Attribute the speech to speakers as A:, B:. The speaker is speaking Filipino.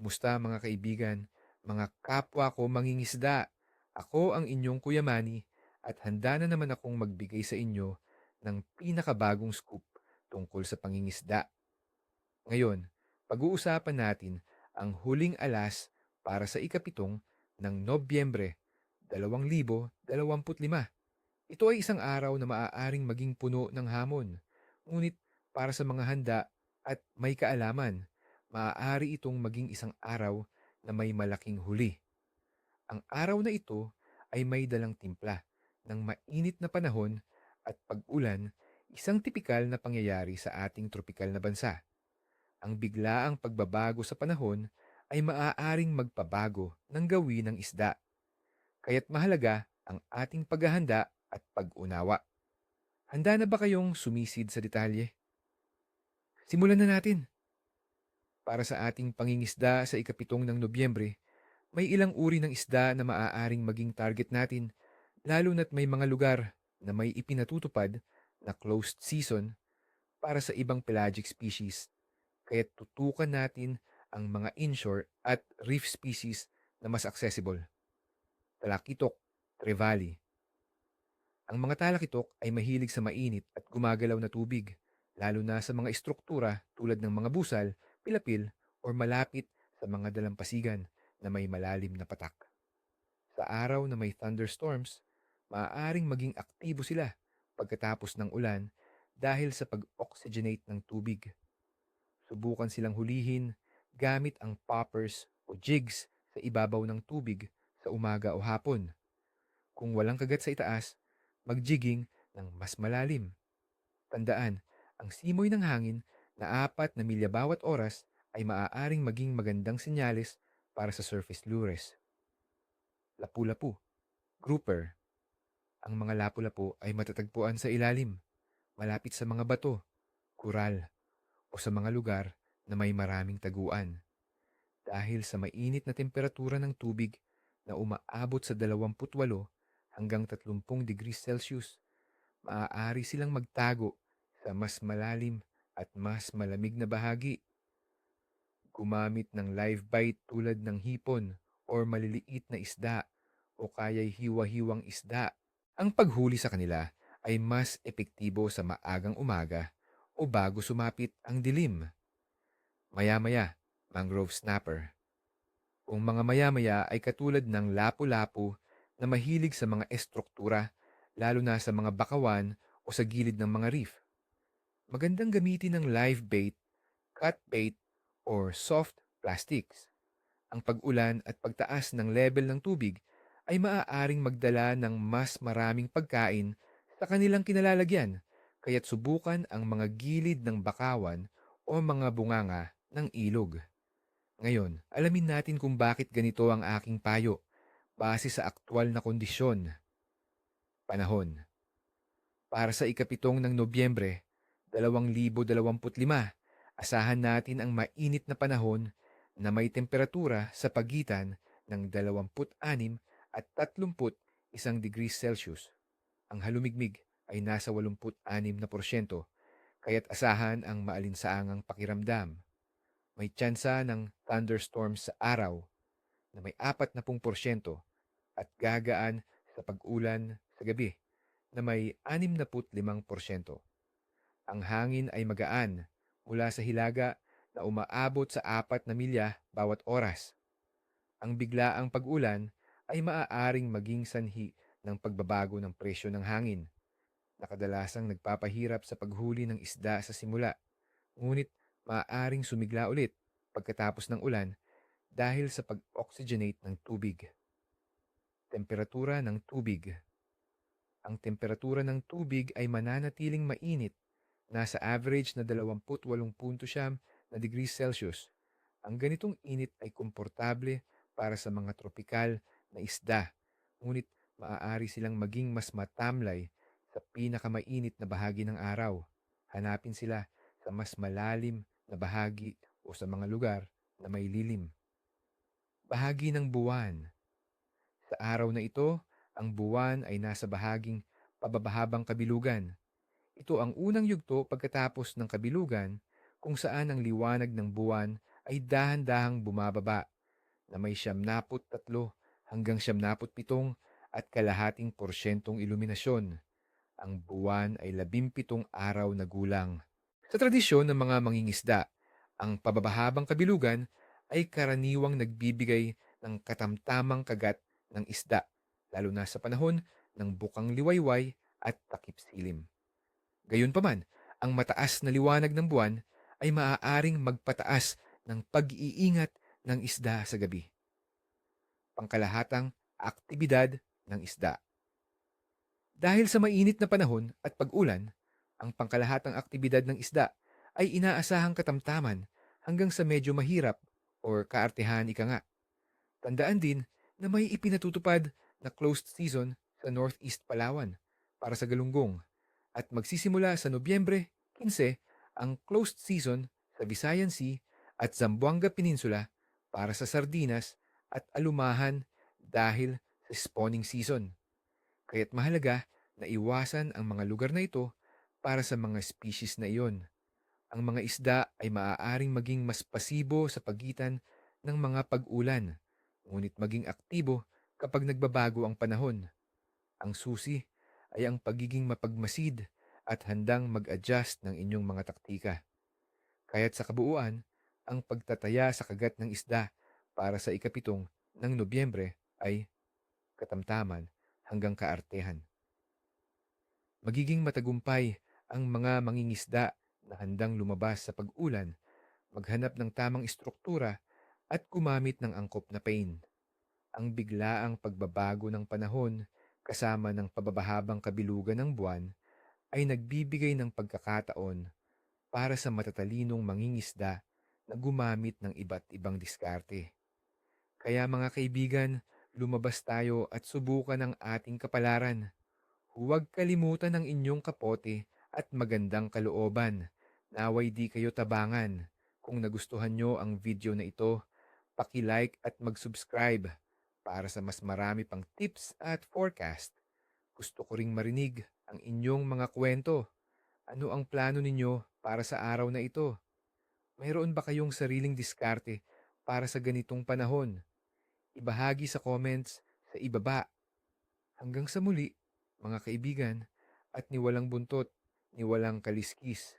A: Kumusta mga kaibigan, mga kapwa ko mangingisda? Ako ang inyong Kuya Manny at handa na naman akong magbigay sa inyo ng pinakabagong scoop tungkol sa pangingisda. Ngayon, pag-uusapan natin ang huling alas para sa ikapitong ng Nobyembre 2025. Ito ay isang araw na maaaring maging puno ng hamon. Ngunit para sa mga handa at may kaalaman, maaari itong maging isang araw na may malaking huli. Ang araw na ito ay may dalang timpla ng mainit na panahon at pag-ulan, isang tipikal na pangyayari sa ating tropikal na bansa. Ang biglaang pagbabago sa panahon ay maaaring magpabago ng gawin ng isda, kaya't mahalaga ang ating paghahanda at pag-unawa. Handa na ba kayong sumisid sa detalye? Simulan na natin. Para sa ating pangingisda sa ikapitong ng Nobyembre, may ilang uri ng isda na maaaring maging target natin, lalo na't may mga lugar na may ipinatutupad na closed season para sa ibang pelagic species. Kaya tutukan natin ang mga inshore at reef species na mas accessible. Talakitok, trevally. Ang mga talakitok ay mahilig sa mainit at gumagalaw na tubig, lalo na sa mga estruktura tulad ng mga busal, pilapil, o malapit sa mga dalampasigan na may malalim na patak. Sa araw na may thunderstorms, maaaring maging aktibo sila pagkatapos ng ulan dahil sa pag-oxygenate ng tubig. Subukan silang hulihin gamit ang poppers o jigs sa ibabaw ng tubig sa umaga o hapon. Kung walang kagat sa itaas, magjigging ng mas malalim. Tandaan, ang simoy ng hangin na 4 na milya bawat oras ay maaaring maging magandang senyales para sa surface lures. Lapu-lapu, grouper. Ang mga lapu-lapu ay matatagpuan sa ilalim, malapit sa mga bato, kural, o sa mga lugar na may maraming taguan. Dahil sa mainit na temperatura ng tubig na umaabot sa 28 hanggang 30 degrees Celsius, maaari silang magtago sa mas malalim at mas malamig na bahagi. Gumamit ng live bite tulad ng hipon or maliliit na isda o kaya'y hiwa-hiwang isda. Ang paghuli sa kanila ay mas epektibo sa maagang umaga o bago sumapit ang dilim. Maya-maya, mangrove snapper. Kung mga maya-maya ay katulad ng lapu-lapu na mahilig sa mga estruktura, lalo na sa mga bakawan o sa gilid ng mga reef. Magandang gamitin ng live bait, cut bait, or soft plastics. Ang pag-ulan at pagtaas ng level ng tubig ay maaaring magdala ng mas maraming pagkain sa kanilang kinalalagyan, kaya't subukan ang mga gilid ng bakawan o mga bunganga ng ilog. Ngayon, alamin natin kung bakit ganito ang aking payo base sa aktwal na kondisyon. Panahon. Para sa ikapitong ng Nobyembre, 2025, asahan natin ang mainit na panahon na may temperatura sa pagitan ng 26 at 31 degrees Celsius. Ang halumigmig ay nasa 86%, kaya't asahan ang maalinsaangang pakiramdam. May tsansa ng thunderstorms sa araw na may 40% at gagaan sa pag-ulan sa gabi na may 65%. Ang hangin ay magaan mula sa hilaga na umaabot sa 4 na milya bawat oras. Ang biglaang pag-ulan ay maaaring maging sanhi ng pagbabago ng presyo ng hangin na kadalasang nagpapahirap sa paghuli ng isda sa simula, ngunit maaaring sumigla ulit pagkatapos ng ulan dahil sa pag-oxygenate ng tubig. Temperatura ng tubig. Ang temperatura ng tubig ay mananatiling mainit, nasa average na 28.9 na degrees Celsius. Ang ganitong init ay komportable para sa mga tropikal na isda, ngunit maaari silang maging mas matamlay sa pinakamainit na bahagi ng araw. Hanapin sila sa mas malalim na bahagi o sa mga lugar na may lilim. Bahagi ng buwan. Sa araw na ito, ang buwan ay nasa bahaging pababahabang kabilugan. Ito ang unang yugto pagkatapos ng kabilugan kung saan ang liwanag ng buwan ay dahan-dahang bumababa na may 73 hanggang 77 at kalahating porsyentong iluminasyon. Ang buwan ay 17 araw na gulang. Sa tradisyon ng mga mangingisda, ang pababahabang kabilugan ay karaniwang nagbibigay ng katamtamang kagat ng isda, lalo na sa panahon ng bukang liwayway at takip silim. Gayunpaman, ang mataas na liwanag ng buwan ay maaaring magpataas ng pag-iingat ng isda sa gabi. Pangkalahatang aktibidad ng isda. Dahil sa mainit na panahon at pag-ulan, ang pangkalahatang aktibidad ng isda ay inaasahang katamtaman hanggang sa medyo mahirap or kaartehan ika nga. Tandaan din na may ipinatutupad na closed season sa Northeast Palawan para sa galunggong at magsisimula sa Nobyembre 15 ang closed season sa Visayan Sea at Zamboanga Peninsula para sa sardinas at alumahan dahil sa spawning season. Kaya't mahalaga na iwasan ang mga lugar na ito para sa mga species na iyon. Ang mga isda ay maaaring maging mas pasibo sa pagitan ng mga pag-ulan, ngunit maging aktibo kapag nagbabago ang panahon. Ang susi ay ang pagiging mapagmasid at handang mag-adjust ng inyong mga taktika. Kaya't sa kabuuan, ang pagtataya sa kagat ng isda para sa ikapitong ng Nobyembre ay katamtaman hanggang kaartehan. Magiging matagumpay ang mga mangingisda na handang lumabas sa pag-ulan, maghanap ng tamang istruktura at gumamit ng angkop na pain. Ang biglaang pagbabago ng panahon kasama ng pababahabang kabilugan ng buwan ay nagbibigay ng pagkakataon para sa matatalinong mangingisda na gumamit ng iba't ibang diskarte. Kaya mga kaibigan, lumabas tayo at subukan ang ating kapalaran. Huwag kalimutan ang inyong kapote at magandang kalooban. Naway di kayo tabangan. Kung nagustuhan nyo ang video na ito, paki-like at mag-subscribe para sa mas marami pang tips at forecast. Gusto ko ring marinig ang inyong mga kwento. Ano ang plano ninyo para sa araw na ito? Mayroon ba kayong sariling diskarte para sa ganitong panahon? Ibahagi sa comments sa ibaba. Hanggang sa muli, mga kaibigan, at niwalang buntot, niwalang kaliskis.